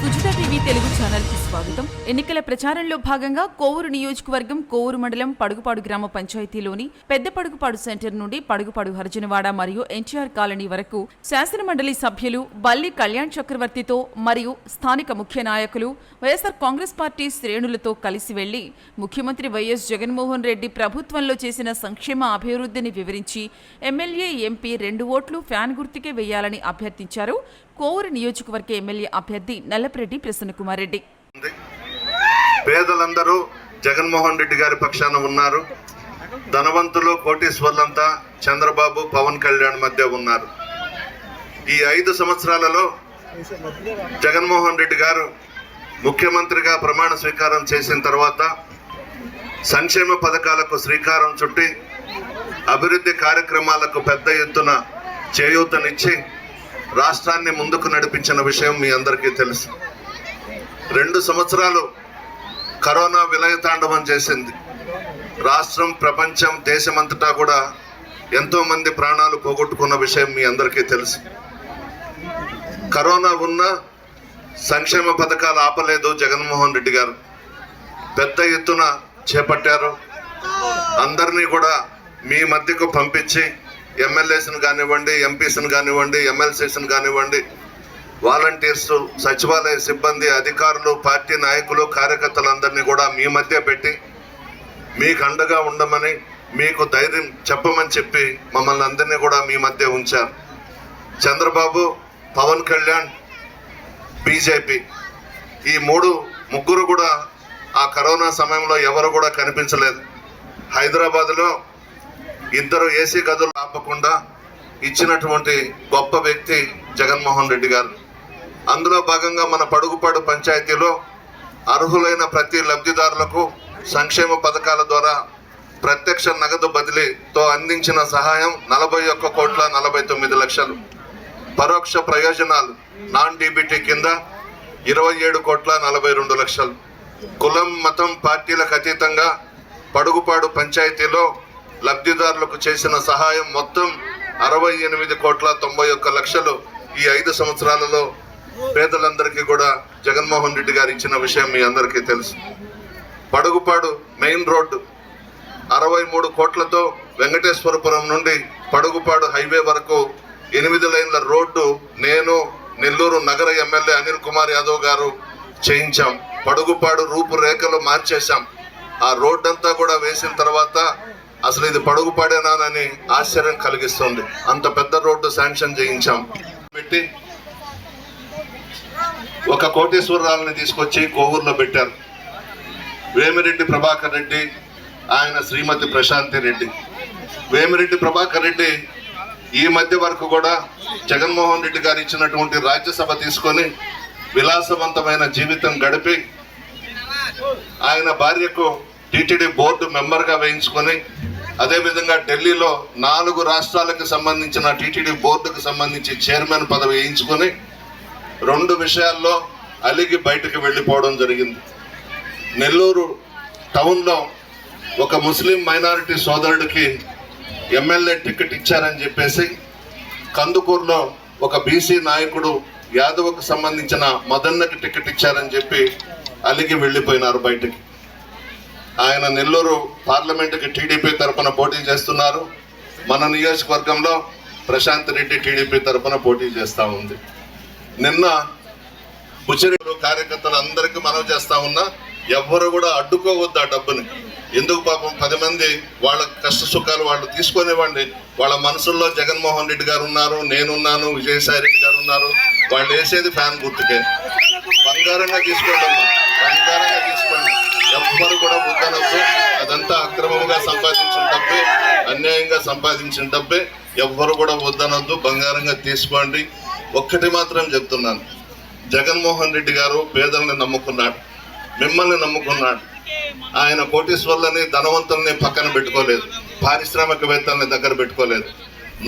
Sujitha TV Telugu channel కి స్వాగతం. ఎన్నికల ప్రచారంలో భాగంగా కోవూరు నియోజకవర్గం కోవూరు మండలం పడుగుపాడు గ్రామ పంచాయతీలోని పెద్ద పడుగుపాడు సెంటర్ నుండి పడుగుపాడు హరిజనవాడ మరియు ఎన్టీఆర్ కాలనీ వరకు శాసనమండలి సభ్యులు బల్లి కళ్యాణ్ చక్రవర్తితో మరియు స్థానిక ముఖ్య నాయకులు వైఎస్ఆర్ కాంగ్రెస్ పార్టీ శ్రేణులతో కలిసి వెళ్లి ముఖ్యమంత్రి వైఎస్ జగన్మోహన్ రెడ్డి ప్రభుత్వంలో చేసిన సంక్షేమ అభివృద్ధిని వివరించి ఎమ్మెల్యే ఎంపీ 2 ఓట్లు ఫ్యాన్ గుర్తుకే వేయాలని అభ్యర్థించారు కోవూరు నియోజకవర్గ ఎమ్మెల్యే అభ్యర్థి నల్లపరెడ్డి ప్రసన్నకుమార్ రెడ్డి. పేదలందరూ జగన్మోహన్ రెడ్డి గారి పక్షాన ఉన్నారు. ధనవంతులు కోటీశ్వర్లంతా చంద్రబాబు పవన్ కళ్యాణ్ మధ్య ఉన్నారు. ఈ 5 సంవత్సరాలలో జగన్మోహన్ రెడ్డి గారు ముఖ్యమంత్రిగా ప్రమాణ స్వీకారం చేసిన తర్వాత సంక్షేమ పథకాలకు శ్రీకారం చుట్టి అభివృద్ధి కార్యక్రమాలకు పెద్ద ఎత్తున చేయూతనిచ్చి రాష్ట్రాన్ని ముందుకు నడిపించిన విషయం మీ అందరికీ తెలుసు. 2 సంవత్సరాలు కరోనా విలయతాండవం చేసింది. రాష్ట్రం, ప్రపంచం, దేశమంతటా కూడా ఎంతోమంది ప్రాణాలు పోగొట్టుకున్న విషయం మీ అందరికీ తెలుసు. కరోనా ఉన్న సంక్షేమ పథకాలు ఆపలేదు జగన్మోహన్ రెడ్డి గారు. పెద్ద ఎత్తున చేపట్టారు. అందరినీ కూడా మీ మధ్యకు పంపించి ఎమ్మెల్యేస్ను కానివ్వండి, ఎంపీస్ను కానివ్వండి, ఎమ్మెల్సీస్ను కానివ్వండి, వాలంటీర్స్, సచివాలయ సిబ్బంది, అధికారులు, పార్టీ నాయకులు, కార్యకర్తలందరినీ కూడా మీ మధ్య పెట్టి మీకు అండగా ఉండమని, మీకు ధైర్యం చెప్పమని చెప్పి మమ్మల్ని అందరినీ కూడా మీ మధ్య ఉంచారు. చంద్రబాబు, పవన్ కళ్యాణ్, బీజేపీ ఈ ముగ్గురు కూడా ఆ కరోనా సమయంలో ఎవరు కూడా కనిపించలేదు. హైదరాబాద్లో 2 ఏసీ గదులు ఆపకుండా ఇచ్చినటువంటి గొప్ప వ్యక్తి జగన్మోహన్ రెడ్డి గారు. అందులో భాగంగా మన పడుగుపాడు పంచాయతీలో అర్హులైన ప్రతి లబ్ధిదారులకు సంక్షేమ పథకాల ద్వారా ప్రత్యక్ష నగదు బదిలీతో అందించిన సహాయం 41,49,00,000. పరోక్ష ప్రయోజనాలు నాన్ డీబీటీ కింద 27,42,00,000. కులం, మతం, పార్టీలకు అతీతంగా పడుగుపాడు పంచాయతీలో లబ్ధిదారులకు చేసిన సహాయం మొత్తం 68,91,00,000. ఈ 5 సంవత్సరాలలో పేదలందరికీ కూడా జగన్మోహన్ రెడ్డి గారు ఇచ్చిన విషయం మీ అందరికీ తెలుసు. పడుగుపాడు మెయిన్ రోడ్డు 63 కోట్లతో వెంకటేశ్వరపురం నుండి పడుగుపాడు హైవే వరకు 8 లైన్ల రోడ్డు నేను నెల్లూరు నగర ఎమ్మెల్యే అనిల్ కుమార్ యాదవ్ గారు చేయించాం. పడుగుపాడు రూపురేఖలు మార్చేశాం. ఆ రోడ్డంతా కూడా వేసిన తర్వాత అసలు ఇది పడుగుపాడేనానని ఆశ్చర్యం కలిగిస్తుంది. అంత పెద్ద రోడ్డు శాంక్షన్ చేయించాం. పెట్టి ఒక కోటేశ్వరరావుని తీసుకొచ్చి కోవూరులో పెట్టారు. వేమిరెడ్డి ప్రభాకర్ రెడ్డి, ఆయన శ్రీమతి ప్రశాంతి రెడ్డి. వేమిరెడ్డి ప్రభాకర్ రెడ్డి ఈ మధ్య వరకు కూడా జగన్మోహన్ రెడ్డి గారు ఇచ్చినటువంటి రాజ్యసభ తీసుకొని విలాసవంతమైన జీవితం గడిపి ఆయన భార్యకు టీటీడీ బోర్డు మెంబర్గా వేయించుకొని, అదేవిధంగా ఢిల్లీలో 4 రాష్ట్రాలకు సంబంధించిన టీటీడీ బోర్డుకు సంబంధించి చైర్మన్ పదవి వేయించుకొని 2 విషయాల్లో అలిగి బయటకు వెళ్ళిపోవడం జరిగింది. నెల్లూరు టౌన్లో ఒక ముస్లిం మైనారిటీ సోదరుడికి ఎమ్మెల్యే టికెట్ ఇచ్చారని చెప్పేసి, కందుకూరులో ఒక బీసీ నాయకుడు యాదవ్కు సంబంధించిన మదన్నకి టికెట్ ఇచ్చారని చెప్పి అలిగి వెళ్ళిపోయినారు బయటకి. ఆయన నెల్లూరు పార్లమెంటుకి టీడీపీ తరఫున పోటీ చేస్తున్నారు. మన నియోజకవర్గంలో ప్రశాంత్ రెడ్డి టీడీపీ తరఫున పోటీ చేస్తూ ఉంది. నిన్న బుచ్చరేడు కార్యకర్తలందరికీ మనవి చేస్తా ఉన్నా, ఎవ్వరు కూడా అడ్డుకోవద్దు ఆ డబ్బుని. ఎందుకు పాపం 10 మంది వాళ్ళ కష్ట సుఖాలు వాళ్ళు తీసుకునేవ్వండి. వాళ్ళ మనసుల్లో జగన్మోహన్ రెడ్డి గారు ఉన్నారు, నేనున్నాను, విజయసాయి రెడ్డి గారు ఉన్నారు. వాళ్ళు వేసేది ఫ్యాన్ గుర్తుకే. బంగారంగా తీసుకోండి, బంగారంగా తీసుకోండి. ఎవ్వరు కూడా వద్దనొద్దు. అదంతా అక్రమంగా సంపాదించిన డబ్బే, అన్యాయంగా సంపాదించిన డబ్బే. ఎవ్వరు కూడా వద్దనొద్దు, బంగారంగా తీసుకోండి. ఒక్కటి మాత్రం చెప్తున్నాను, జగన్మోహన్ రెడ్డి గారు పేదల్ని నమ్ముకున్నాడు, మిమ్మల్ని నమ్ముకున్నాడు. ఆయన కోటీశ్వర్లని, ధనవంతుల్ని పక్కన పెట్టుకోలేదు, పారిశ్రామికవేత్తల్ని దగ్గర పెట్టుకోలేదు.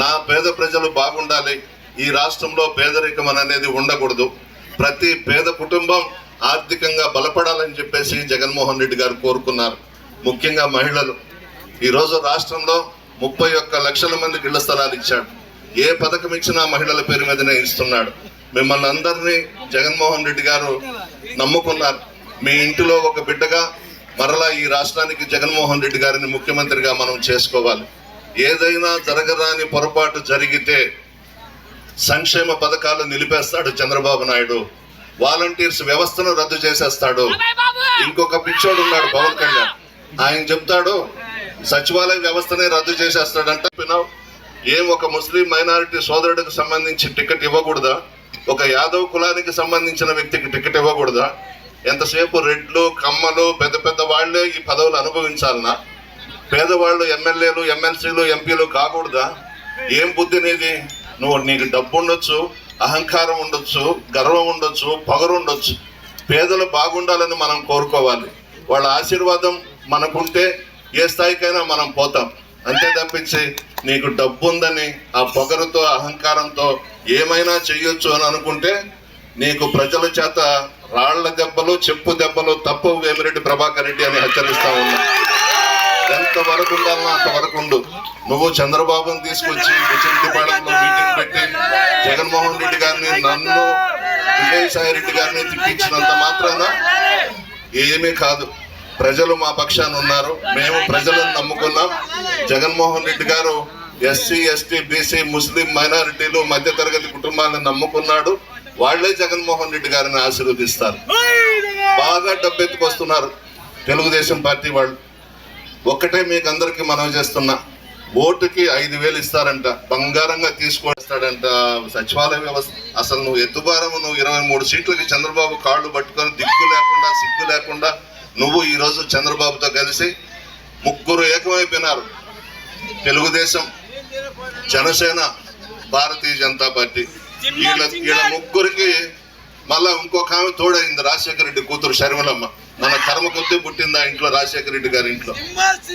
నా పేద ప్రజలు బాగుండాలి, ఈ రాష్ట్రంలో పేదరికం అనేది ఉండకూడదు, ప్రతి పేద కుటుంబం ఆర్థికంగా బలపడాలని చెప్పేసి జగన్మోహన్ రెడ్డి గారు కోరుకున్నారు. ముఖ్యంగా మహిళలు. ఈరోజు రాష్ట్రంలో 31 లక్షల మందికి ఇళ్ల స్థలాలు ఇచ్చాడు. ఏ పథకం ఇచ్చినా మహిళల పేరు మీదనే ఇస్తున్నాడు. మిమ్మల్ని అందరినీ జగన్మోహన్ రెడ్డి గారు నమ్ముకున్నారు. మీ ఇంటిలో ఒక బిడ్డగా మరలా ఈ రాష్ట్రానికి జగన్మోహన్ రెడ్డి గారిని ముఖ్యమంత్రిగా మనం చేసుకోవాలి. ఏదైనా జరగరాని పొరపాటు జరిగితే సంక్షేమ పథకాలు నిలిపేస్తాడు చంద్రబాబు నాయుడు, వాలంటీర్స్ వ్యవస్థను రద్దు చేసేస్తాడు. ఇంకొక పిచ్చోడు ఉన్నాడు పవన్ కళ్యాణ్, ఆయన చెప్తాడు సచివాలయ వ్యవస్థనే రద్దు చేసేస్తాడంట. ఏం ఒక ముస్లిం మైనారిటీ సోదరుడికి సంబంధించి టికెట్ ఇవ్వకూడదా? ఒక యాదవ్ కులానికి సంబంధించిన వ్యక్తికి టికెట్ ఇవ్వకూడదా? ఎంతసేపు రెడ్లు కమ్మలు పెద్ద పెద్ద వాళ్లే ఈ పదవులు అనుభవించాలనా? పేదవాళ్ళు ఎమ్మెల్యేలు ఎమ్మెల్సీలు ఎంపీలు కాకూడదా? ఏం బుద్ధి నీది? నీకు డబ్బు ఉండొచ్చు, అహంకారం ఉండొచ్చు, గర్వం ఉండొచ్చు, పొగరు ఉండొచ్చు. పేదలు బాగుండాలని మనం కోరుకోవాలి. వాళ్ళ ఆశీర్వాదం మనకుంటే ఏ స్థాయికైనా మనం పోతాం. అంతే తప్పించి నీకు డబ్బు ఉందని ఆ పొగరుతో అహంకారంతో ఏమైనా చెయ్యొచ్చు అని అనుకుంటే నీకు ప్రజల చేత రాళ్ల దెబ్బలు చెప్పు దెబ్బలు తప్పవు వేమిరెడ్డి ప్రభాకర్ రెడ్డి అని హెచ్చరిస్తా ఉన్నా. ఎంతవరకు ఉండాలన్నా అంతవరకు ఉండు. నువ్వు చంద్రబాబుని తీసుకొచ్చి బుచ్చిరెడ్డిపాళెంలో మీటింగ్ పెట్టి జగన్మోహన్ రెడ్డి గారిని నన్ను విజయసాయి రెడ్డి గారిని తిట్టించినంత మాత్రాన ఏమీ కాదు. ప్రజలు మా పక్షాన ఉన్నారు, మేము ప్రజలను నమ్ముకున్నాం. జగన్మోహన్ రెడ్డి గారు ఎస్సీ ఎస్టీ బీసీ ముస్లిం మైనారిటీలు మధ్యతరగతి కుటుంబాలను నమ్ముకున్నాడు. వాళ్లే జగన్మోహన్ రెడ్డి గారిని ఆశీర్వదిస్తారు. బాగా డబ్బెత్తుకొస్తున్నారు తెలుగుదేశం పార్టీ వాళ్ళు. ఒక్కటే మీకు అందరికీ మనవి చేస్తున్నా, ఓటుకి 5,000 ఇస్తారంట, బంగారంగా తీసుకొస్తాడంట సచివాలయ వ్యవస్థ. అసలు నువ్వు ఎత్తుబారం, నువ్వు 23 సీట్లకి చంద్రబాబు కాళ్ళు పట్టుకొని దిక్కు లేకుండా సిగ్గు లేకుండా నువ్వు ఈరోజు చంద్రబాబుతో కలిసి ముగ్గురు ఏకమైపోయినారు. తెలుగుదేశం, జనసేన, భారతీయ జనతా పార్టీ. వీళ్ళ ముగ్గురికి మళ్ళా ఇంకొక ఆమె తోడైంది, రాజశేఖర రెడ్డి కూతురు శర్మలమ్మ. మన కర్మ కొద్దీ పుట్టింది ఆ ఇంట్లో, రాజశేఖర రెడ్డి గారి ఇంట్లో.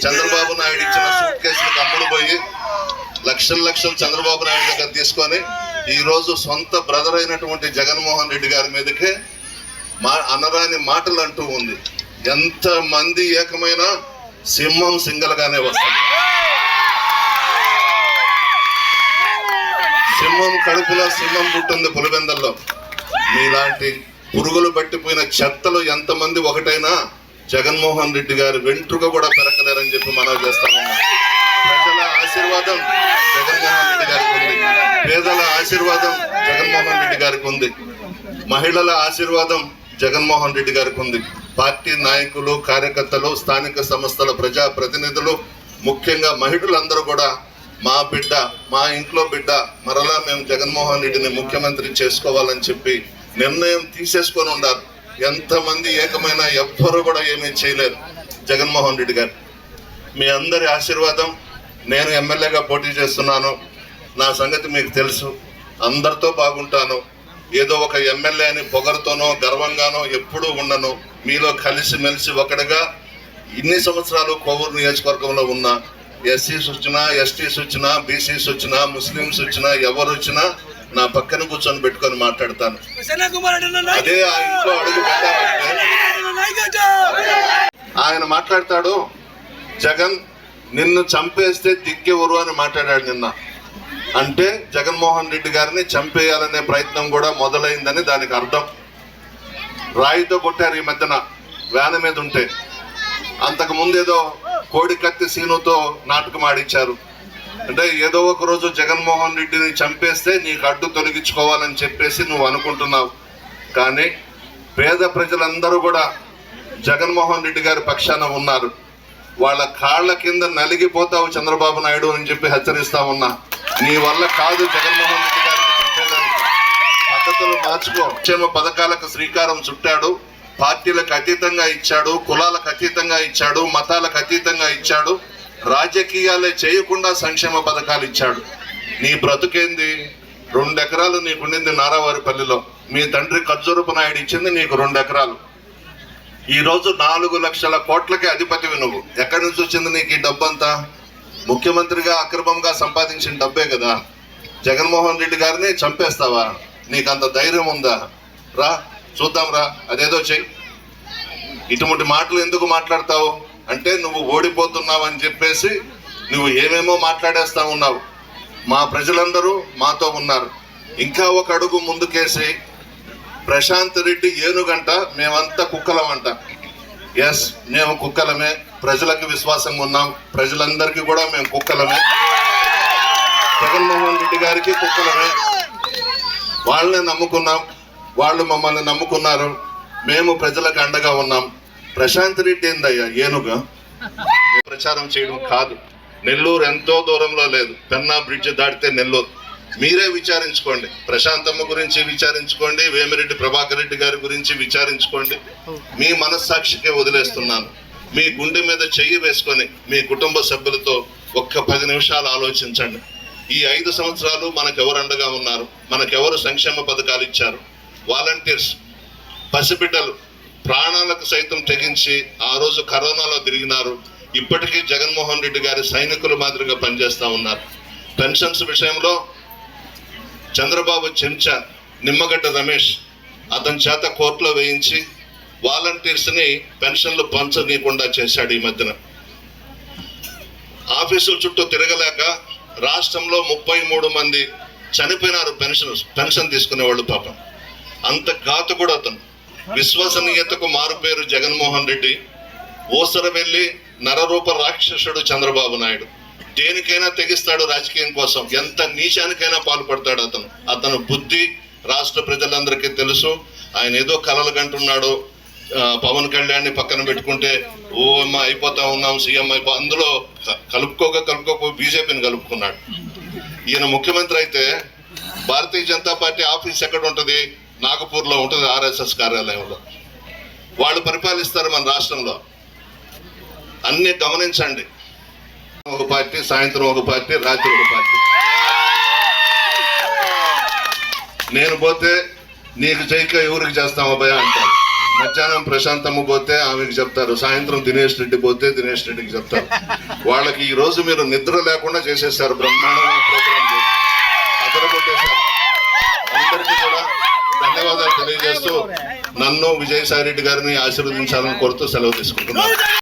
చంద్రబాబు నాయుడు ఇచ్చిన సూట్ కేసులకు అమ్ముడు పోయి లక్షలు చంద్రబాబు నాయుడు దగ్గర తీసుకొని ఈ రోజు సొంత బ్రదర్ అయినటువంటి జగన్మోహన్ రెడ్డి గారి మీదకే అనరాని మాటలు అంటూ ఉంది. ఎంత మంది ఏకమైన సింహం సింగల్గానే వస్తుంది. సింహం కడుపులో సింహం పుట్టింది పులివెందల్లో. మీలాంటి పురుగులు పట్టిపోయిన చెత్తలు ఎంతమంది ఒకటైనా జగన్మోహన్ రెడ్డి గారి వెంట్రుక కూడా పెరగలేరని చెప్పి మనం చేస్తా ఉన్నాం. ప్రజల ఆశీర్వాదం జగన్మోహన్ రెడ్డి గారికి ఉంది, పేదల ఆశీర్వాదం జగన్మోహన్ రెడ్డి గారికి ఉంది, మహిళల ఆశీర్వాదం జగన్మోహన్ రెడ్డి గారికి ఉంది. పార్టీ నాయకులు, కార్యకర్తలు, స్థానిక సంస్థల ప్రజా ప్రతినిధులు, ముఖ్యంగా మహిళలందరూ కూడా మా బిడ్డ, మా ఇంట్లో బిడ్డ, మరలా మేము జగన్మోహన్ రెడ్డిని ముఖ్యమంత్రి చేసుకోవాలని చెప్పి నిర్ణయం తీసేసుకొని ఉన్నారు. ఎంతమంది ఏకమైనా ఎవ్వరూ కూడా ఏమీ చేయలేరు జగన్మోహన్ రెడ్డి గారు. మీ అందరి ఆశీర్వాదం. నేను ఎమ్మెల్యేగా పోటీ చేస్తున్నాను, నా సంగతి మీకు తెలుసు. అందరితో బాగుంటాను. ఏదో ఒక ఎమ్మెల్యే అని పొగరుతోనో గర్వంగానో ఎప్పుడూ ఉండను. మీలో కలిసిమెలిసి ఒకటిగా ఇన్ని సంవత్సరాలు కోవూరు నియోజకవర్గంలో ఉన్నా, ఎస్సీస్ వచ్చినా, ఎస్టీస్ వచ్చినా, బీసీస్ వచ్చినా, ముస్లిమ్స్ వచ్చినా, ఎవరు వచ్చినా నా పక్కన కూర్చొని పెట్టుకొని మాట్లాడతాను. అదే ఆ ఇంట్లో అడుగు పెట్టాలంటే ఆయన మాట్లాడతాడు, జగన్ నిన్ను చంపేస్తే దిక్కెవరు అని మాట్లాడాడు నిన్న. అంటే జగన్మోహన్ రెడ్డి గారిని చంపేయాలనే ప్రయత్నం కూడా మొదలైందని దానికి అర్థం. రాయితో కొట్టారు ఈ మధ్యన వ్యాన్ మీద ఉంటే. అంతకు ముందేదో కోడి కత్తి సీనుతో నాటకం ఆడించారు. అంటే ఏదో ఒక రోజు జగన్మోహన్ రెడ్డిని చంపేస్తే నీకు అడ్డు తొలగించుకోవాలని చెప్పేసి నువ్వు అనుకుంటున్నావు. కానీ పేద ప్రజలందరూ కూడా జగన్మోహన్ రెడ్డి గారి పక్షాన ఉన్నారు. వాళ్ళ కాళ్ళ కింద నలిగిపోతావు చంద్రబాబు నాయుడు అని చెప్పి హెచ్చరిస్తా ఉన్నా. నీ వల్ల కాదు జగన్మోహన్ రెడ్డి గారిని చంపేదానికి. పద్ధతులు మార్చుకో. క్షేమ పథకాలకు శ్రీకారం చుట్టాడు, పార్టీలకు అతీతంగా ఇచ్చాడు, కులాలకు అతీతంగా ఇచ్చాడు, మతాలకు అతీతంగా ఇచ్చాడు, రాజకీయాలే చేయకుండా సంక్షేమ పథకాలు ఇచ్చాడు. నీ బ్రతుకేంది? 2 ఎకరాలు నీకుండింది నారావారిపల్లిలో, మీ తండ్రి ఖర్జూరపు నాయుడు ఇచ్చింది నీకు 2 ఎకరాలు. ఈరోజు 4 లక్షల కోట్లకి అధిపతివి నువ్వు. ఎక్కడి నుంచి వచ్చింది నీకు ఈ డబ్బంతా? ముఖ్యమంత్రిగా అక్రమంగా సంపాదించిన డబ్బే కదా. జగన్మోహన్ రెడ్డి గారిని చంపేస్తావా? నీకు అంత ధైర్యం ఉందా? రా చూద్దాం, రా అదేదో చెయ్యి. ఇటువంటి మాటలు ఎందుకు మాట్లాడతావు అంటే నువ్వు ఓడిపోతున్నావు అని చెప్పేసి నువ్వు ఏమేమో మాట్లాడేస్తా ఉన్నావు. మా ప్రజలందరూ మాతో ఉన్నారు. ఇంకా ఒక అడుగు ముందుకేసి ప్రశాంత్ రెడ్డి ఏనుగంట, మేమంతా కుక్కలమంట. ఎస్, మేము కుక్కలమే, ప్రజలకు విశ్వాసంగా ఉన్నాం, ప్రజలందరికీ కూడా మేము కుక్కలమే, జగన్మోహన్ రెడ్డి గారికి కుక్కలమే. వాళ్ళని నమ్ముకున్నాం, వాళ్ళు మమ్మల్ని నమ్ముకున్నారు, మేము ప్రజలకు అండగా ఉన్నాం. ప్రశాంత్ రెడ్డి ఏందయ్యా ఏనుగా? ప్రచారం చేయడం కాదు. నెల్లూరు ఎంతో దూరంలో లేదు, పెన్నా బ్రిడ్జ్ దాటితే నెల్లూరు. మీరే విచారించుకోండి, ప్రశాంతమ్మ గురించి విచారించుకోండి, వేమిరెడ్డి ప్రభాకర్ రెడ్డి గారి గురించి విచారించుకోండి. మీ మనస్సాక్షికే వదిలేస్తున్నాను. మీ గుండె మీద చెయ్యి వేసుకొని మీ కుటుంబ సభ్యులతో ఒక్క 10 నిమిషాలు ఆలోచించండి. ఈ 5 సంవత్సరాలు మనకెవరు అండగా ఉన్నారు, మనకెవరు సంక్షేమ పథకాలు ఇచ్చారు? వాలంటీర్స్, పసిబిడ్డలు ప్రాణాలకు సైతం తెగించి ఆ రోజు కరోనాలో తిరిగినారు. ఇప్పటికీ జగన్మోహన్ రెడ్డి గారి సైనికుల మాదిరిగా పనిచేస్తూ ఉన్నారు. పెన్షన్స్ విషయంలో చంద్రబాబు చెంచా నిమ్మగడ్డ రమేష్ అతని చేత కోర్టులో వేయించి వాలంటీర్స్ని పెన్షన్లు పంచనీయకుండా చేశాడు. ఈ మధ్యన ఆఫీసుల చుట్టూ తిరగలేక రాష్ట్రంలో 33 మంది చనిపోయినారు పెన్షన్ తీసుకునే వాళ్ళు. పాపం అంత ఘాతుకుడు అతను. విశ్వసనీయతకు మారుపేరు జగన్మోహన్ రెడ్డి, ఓసర వెళ్ళి నరరూప రాక్షసుడు చంద్రబాబు నాయుడు. దేనికైనా తెగిస్తాడు రాజకీయం కోసం, ఎంత నీచానికైనా పాల్పడతాడు అతను. అతను బుద్ధి రాష్ట్ర ప్రజలందరికీ తెలుసు. ఆయన ఏదో కలలు కంటున్నాడు, పవన్ కళ్యాణ్ని పక్కన పెట్టుకుంటే ఓ అమ్మ అయిపోతా ఉన్నాం, సీఎం అందులో కలుపుకోక బీజేపీని కలుపుకున్నాడు. ఈయన ముఖ్యమంత్రి అయితే భారతీయ జనతా పార్టీ ఆఫీస్ ఎక్కడ ఉంటుంది? నాగపూర్లో ఉంటుంది, ఆర్ఎస్ఎస్ కార్యాలయంలో. వాళ్ళు పరిపాలిస్తారు మన రాష్ట్రంలో. అన్ని గమనించండి, ఒక పార్టీ, సాయంత్రం ఒక పార్టీ, రాత్రి ఒక పార్టీ. నేను పోతే నీకు చేయక ఎవరికి చేస్తాం అబ్బాయి అంటారు. మధ్యాహ్నం ప్రశాంతమ్మ పోతే ఆమెకి చెప్తారు, సాయంత్రం దినేష్ రెడ్డి పోతే దినేష్ రెడ్డికి చెప్తారు. వాళ్ళకి ఈ రోజు మీరు నిద్ర లేకుండా చేసేసారు, బ్రహ్మాండమైన ప్రోగ్రాం చేసి అదరగొట్టేశారు. అందరికీ కూడా ధన్యవాదాలు తెలియజేస్తూ నన్ను విజయసాయి రెడ్డి గారిని ఆశీర్వదించాలని కోరుతూ సెలవు తీసుకుంటున్నాను.